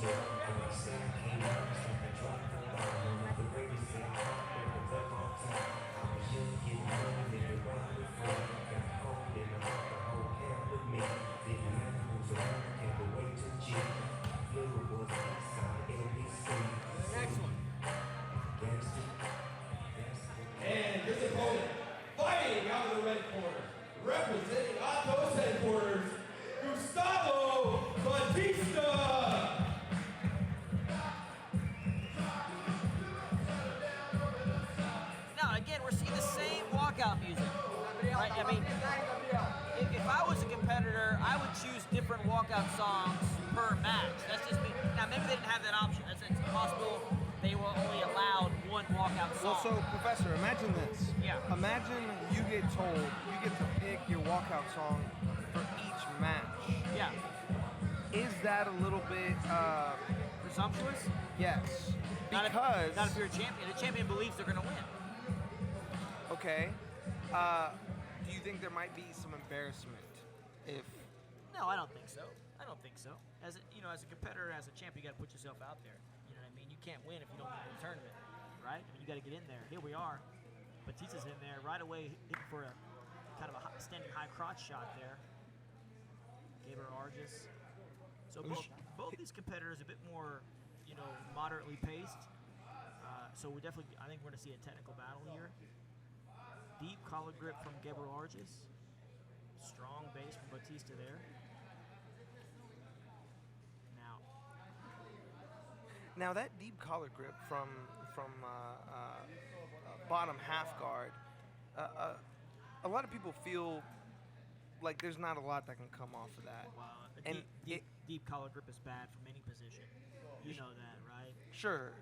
And his opponent, fighting out of the red corner, representing Otto's headquarters, Gustavo Batista! Now, again, we're seeing the same walkout music. Right? I mean, if I was a competitor, I would choose different walkout songs per match. That's just me. Now, maybe they didn't have that option. It's possible they were only allowed one walkout song. Well, so, Professor, imagine this. Yeah. Imagine you get told you get to pick your walkout song for each match. Yeah. Is that a little bit presumptuous? Yes. Because not if you're a champion. The champion believes they're going to win. Okay. Do you think there might be some embarrassment if? No, I don't think so. I don't think so. As a, as a competitor, as a champ, you got to put yourself out there. You know what I mean? You can't win if you don't win the tournament, right? I mean, you got to get in there. Here we are. Batista's in there right away, hitting for a kind of a standing high crotch shot there. Gabriel Arges. So both these competitors a bit more, moderately paced. So we're definitely, I think we're going to see a technical battle here. Deep collar grip from Gabriel Arges. Strong base from Batista there. Now that deep collar grip from bottom half guard, a lot of people feel like there's not a lot that can come off of that. Wow, and deep collar grip is bad from any position. You know that, right? Sure,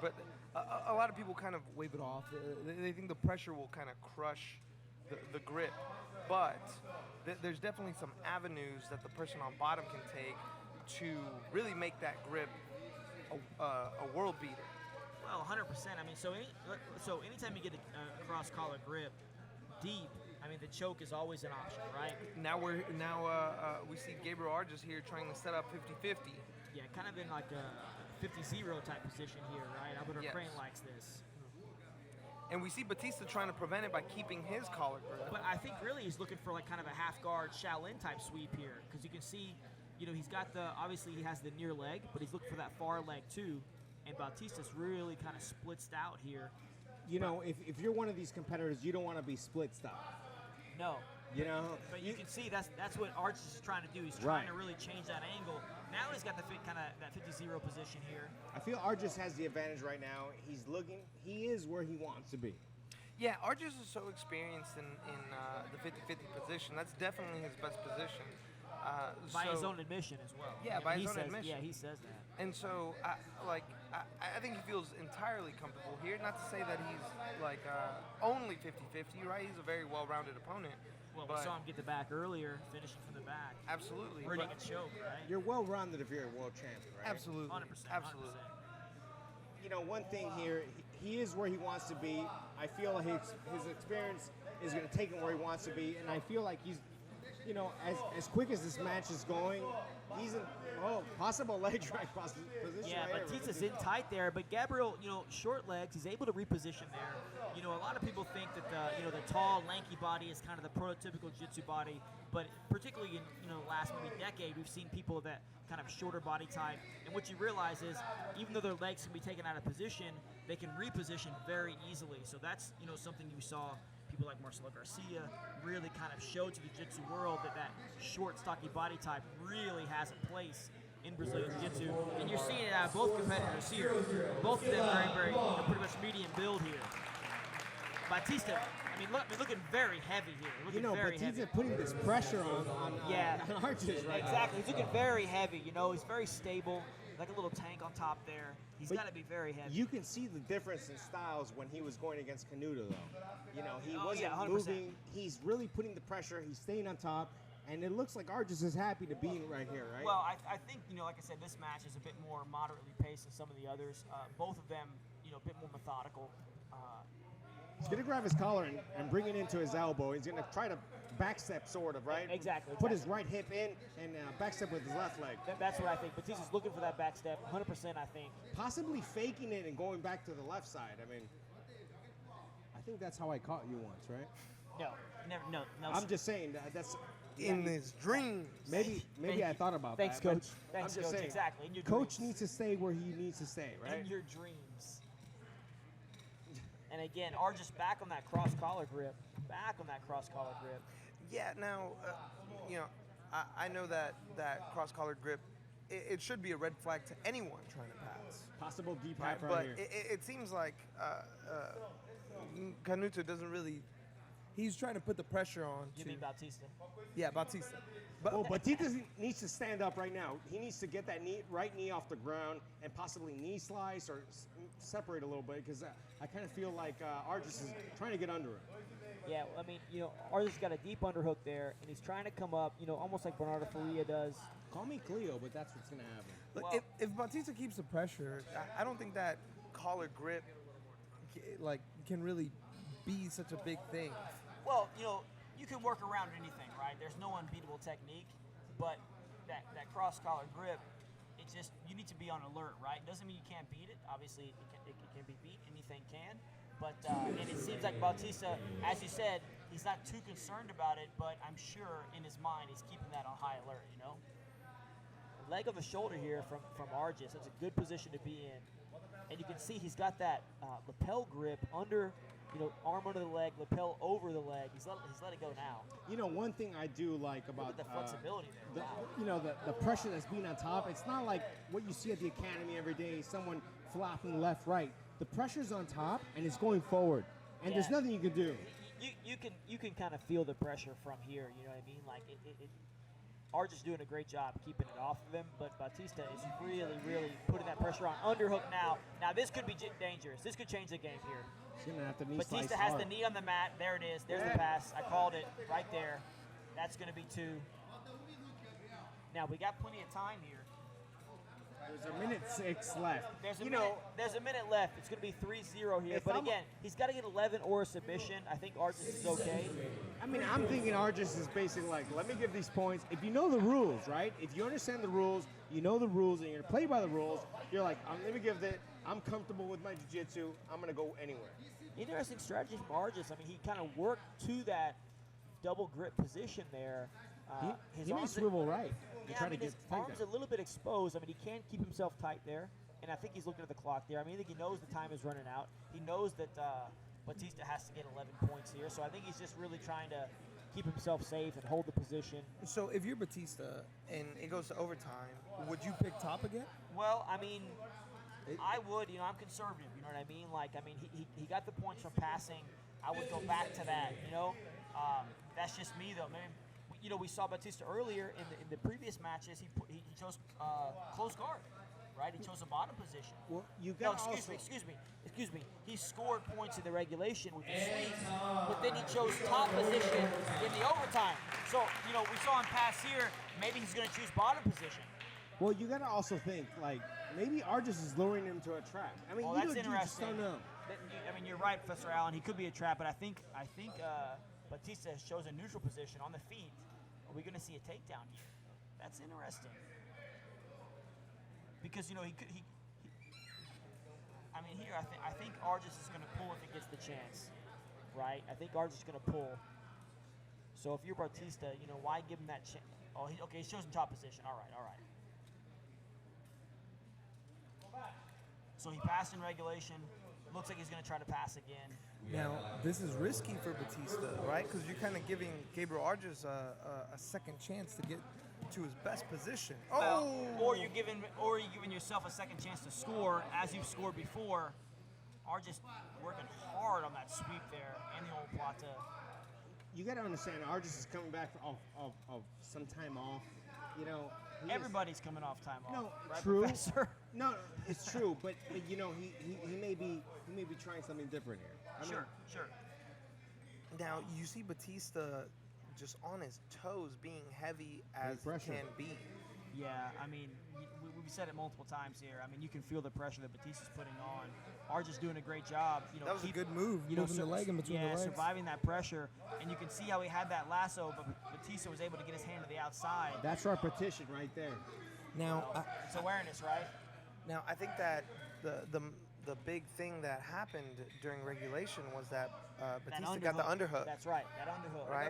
but a lot of people kind of wave it off. They think the pressure will kind of crush the grip, but there's definitely some avenues that the person on bottom can take to really make that grip a world beater. Well, 100%. I mean, so anytime you get a cross collar grip deep, I mean, the choke is always an option, right? Now we see Gabriel Arges here trying to set up 50-50. Yeah, kind of in like a 50-0 type position here, right? Albert Crane likes this. And we see Batista trying to prevent it by keeping his collar grip. But I think really he's looking for like kind of a half guard Shaolin type sweep here, because you can see, he's got obviously he has the near leg, but he's looking for that far leg too. And Batista's really kind of splitzed out here. If you're one of these competitors, you don't want to be splitzed out. No. But you can see that's what Arches is trying to do. He's trying to really change that angle. Now he's got the kind of that 50-0 position here. I feel Arges has the advantage right now. He is where he wants to be. Yeah, Arges is so experienced in the 50-50 position. That's definitely his best position. By his own admission as well. Yeah, by his own admission. Yeah, he says that. And so, I think he feels entirely comfortable here. Not to say that he's only 50-50, right? He's a very well-rounded opponent. Well, we saw him get the back earlier, finishing from the back. Absolutely. Winning a choke, right? You're well-rounded if you're a world champion, right? Absolutely. 100%. Absolutely. 100%. One thing here, he is where he wants to be. I feel like his experience is going to take him where he wants to be, and I feel like he's, as quick as this match is going, he's in possible leg drag position. Yeah, right Batista's in tight there, but Gabriel, short legs, he's able to reposition there. A lot of people think that the tall, lanky body is kind of the prototypical jiu-jitsu body, but particularly in the last maybe decade, we've seen people that kind of shorter body type, and what you realize is even though their legs can be taken out of position, they can reposition very easily. So that's something you saw people like Marcelo Garcia really kind of show to the jiu-jitsu world that short, stocky body type really has a place in Brazilian jiu-jitsu. And you're seeing it out of both competitors here. Both of them very, pretty much medium build here. Batista, looking very heavy here. Batista putting this pressure on Arches right exactly. He's looking very heavy. He's very stable. Like a little tank on top there. He's got to be very heavy. You can see the difference in styles when he was going against Canuto, though. He wasn't 100%. moving. He's really putting the pressure. He's staying on top. And it looks like Arges is happy to be right here, right? Well, I think, like I said, this match is a bit more moderately paced than some of the others. Both of them, a bit more methodical. He's going to grab his collar and bring it into his elbow. He's going to try to backstep, sort of, right? Exactly. Put his right hip in and backstep with his left leg. That's what I think. Batista's looking for that back step, 100%, I think. Possibly faking it and going back to the left side. I mean, I think that's how I caught you once, right? No, never, no. I'm just saying that's In his dreams. maybe Thank I you. thought about Thanks, that. but Coach. Thanks, I'm just Coach. saying, Exactly. In your Coach dreams. needs to stay where he needs to stay, right? In your dreams. And again, Arges back on that cross collar grip. Back on that cross collar grip. Yeah, now, I know that cross-collared grip, it should be a red flag to anyone trying to pass. Possible deep Right? half right But here. it seems like Canuto doesn't really. He's trying to put the pressure on. You mean Batista? Yeah, Batista. But Well, Batista needs to stand up right now. He needs to get that right knee off the ground and possibly knee slice or separate a little bit because I kind of feel like Arges is trying to get under him. Yeah, I mean, Arges got a deep underhook there, and he's trying to come up, almost like Bernardo Faria does. Call me Cleo, but that's what's going to happen. look, well- if Batista keeps the pressure, I don't think that collar grip can really be such a big thing. Well, you can work around anything, right? There's no unbeatable technique, but that cross collar grip, it's just you need to be on alert, right? Doesn't mean you can't beat it. Obviously, it can be beat. Anything can. But and it seems like Batista, as you said, he's not too concerned about it. But I'm sure in his mind he's keeping that on high alert. Leg of the shoulder here from Arges. That's a good position to be in. And you can see he's got that lapel grip under. Arm under the leg, lapel over the leg. He's let it go now. One thing I do like about Look at the flexibility there. Wow. The pressure that's being on top. It's not like what you see at the academy every day. Someone flopping left, right. The pressure's on top and it's going forward, and there's Yeah. nothing you can do. You can kind of feel the pressure from here. You know what I mean? Like Arges doing a great job keeping it off of him, but Batista is really putting that pressure on. Underhook now. Now this could be dangerous. This could change the game here. He's gonna have to knee slice Batista has hard. the knee on the mat. There it is. There's the pass. I called it right there. That's going to be 2. Now we got plenty of time here. There's a minute 6 left. There's a You minute. know, There's a minute left. It's going to be 3-0 here. If But I'm- again, he's got to get 11 or a submission. I think Arges is okay. I mean, I'm thinking Arges is basically like, let me give these points. If you know the rules, right? If you understand the rules, you know the rules, and you're gonna play by the rules, you're like, let me give it. I'm comfortable with my jiu-jitsu. I'm gonna go anywhere. Interesting strategy from Arges. I mean, he kind of worked to that double grip position there. He may swivel right. To Yeah, try I mean, to his take arm's that. a little bit exposed. I mean, he can't keep himself tight there, and I think he's looking at the clock there. I mean, I think he knows the time is running out. He knows that Batista has to get 11 points here, so I think he's just really trying to keep himself safe and hold the position. So if you're Batista and it goes to overtime, would you pick top again? Well, I mean, I would. I'm conservative. You know what I mean? Like, I mean, he got the points from passing. I would go back to that. That's just me though, man. We saw Batista earlier in the previous matches. He chose close guard, right? He chose a bottom position. Well, you No, got excuse me. He scored points in the regulation with his sweep, but then he chose top position in the overtime. So, we saw him pass here. Maybe he's going to choose bottom position. Well, you got to also think like maybe Arges is luring him to a trap. I mean, Well, you that's just interesting. don't know. I mean, you're right, Professor Allen. He could be a trap, but I think Batista shows a neutral position on the feet. Are we going to see a takedown here? That's interesting. Because he could. I mean, here I think Arges is going to pull if he gets the chance, right? I think Arges is going to pull. So if you're Batista, why give him that chance? Oh, he's chosen top position. All right. So he passed in regulation. Looks like he's going to try to pass again. Now, this is risky for Batista, right? Because you're kind of giving Gabriel Arges a second chance to get to his best position. Well, or you're giving yourself a second chance to score as you've scored before. Arges working hard on that sweep there in the old plata. You got to understand, Arges is coming back of some time off. He is- Everybody's coming off time off. No, right, true. Professor? No, it's true, but he may be trying something different here. I mean, Sure. Now, you see Batista just on his toes, being heavy as pressure. can be. Yeah, I mean, we've said it multiple times here. I mean, you can feel the pressure that Batista's putting on. Arges doing a great job. You know, That was a good move, You know, moving the leg in between the legs. surviving that pressure, and you can see how he had that lasso, but Batista was able to get his hand to the outside. That's repetition right there. Now, It's awareness, right? now I think that the big thing that happened during regulation was that Batista got the underhook. That's right, that underhook. Right.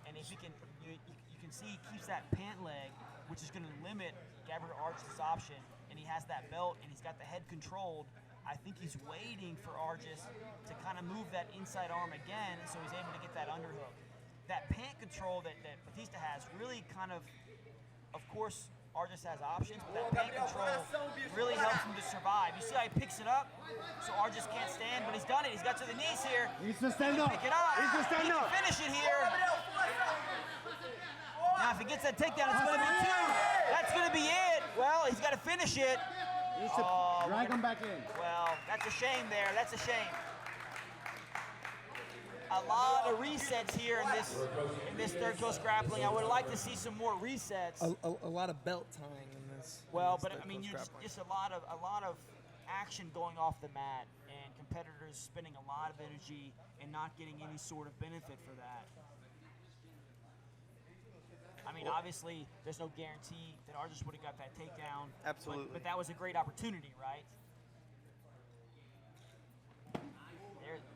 And if he can, you can see he keeps that pant leg, which is going to limit Gabriel Arges' option, and he has that belt, and he's got the head controlled. I think he's waiting for Arges to kind of move that inside arm again, so he's able to get that underhook. That pant control that Batista has really kind of course, Arges has options, but that pant control really helps him to survive. You see how he picks it up? So Arges can't stand, but he's done it. He's got to the knees here. He's to stand up. Pick it up. He's to stand up. Finish it here. Now, if he gets that takedown, it's going to be 2. That's going to be it. Well, he's got to finish it. He's to drag him back in. Well, that's a shame there. That's a shame. A lot of resets here in this third close grappling. I would like to see some more resets. A lot of belt tying in this. Well, but I mean, just a lot of action going off the mat, and competitors spending a lot of energy and not getting any sort of benefit for that. I mean, obviously, there's no guarantee that Arges would have got that takedown. Absolutely. But that was a great opportunity, right?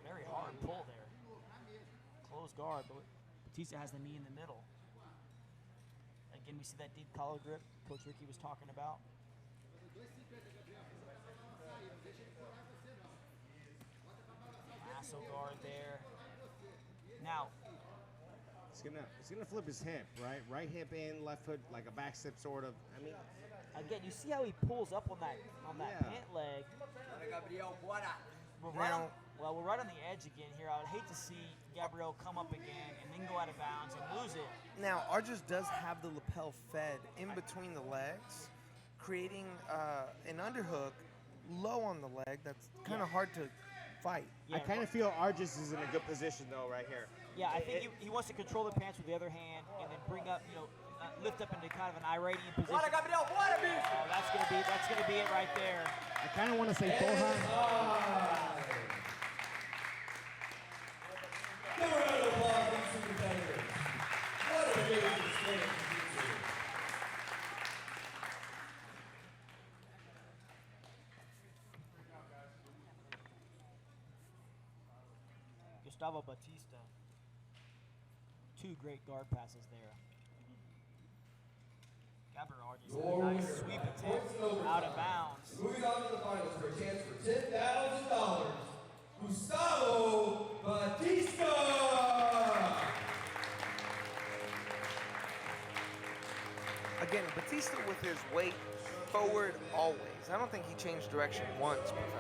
Very hard pull there. Close guard, but Batista has the knee in the middle. Again, we see that deep collar grip Coach Ricky was talking about. Lasso guard there. Now, It's gonna flip his hip, right? Right hip in, left foot, like a back step sort of. I mean, again, you see how he pulls up on that Yeah. pant leg. We're Now- we're right on the edge again here. I would hate to see Gabriel come up again and then go out of bounds and lose it. Now, Arges does have the lapel fed in between the legs, creating an underhook low on the leg that's kind of hard to fight. Yeah, I kind of feel Arges is in a good position though, right here. Yeah, I think he wants to control the pants with the other hand and then bring up, lift up into kind of an Iranian position. Oh, that's gonna be it right there. I kind of want to say forehand. Give a round of applause for these two competitors. What a amazing display of jiu-jitsu. Gustavo Batista. 2 great guard passes there. Gabriel Arges, a nice sweep attempt out of bounds. Moving on to the finals for a chance for $10,000. Gustavo Batista! Again, Batista with his weight forward always. I don't think he changed direction once, Professor.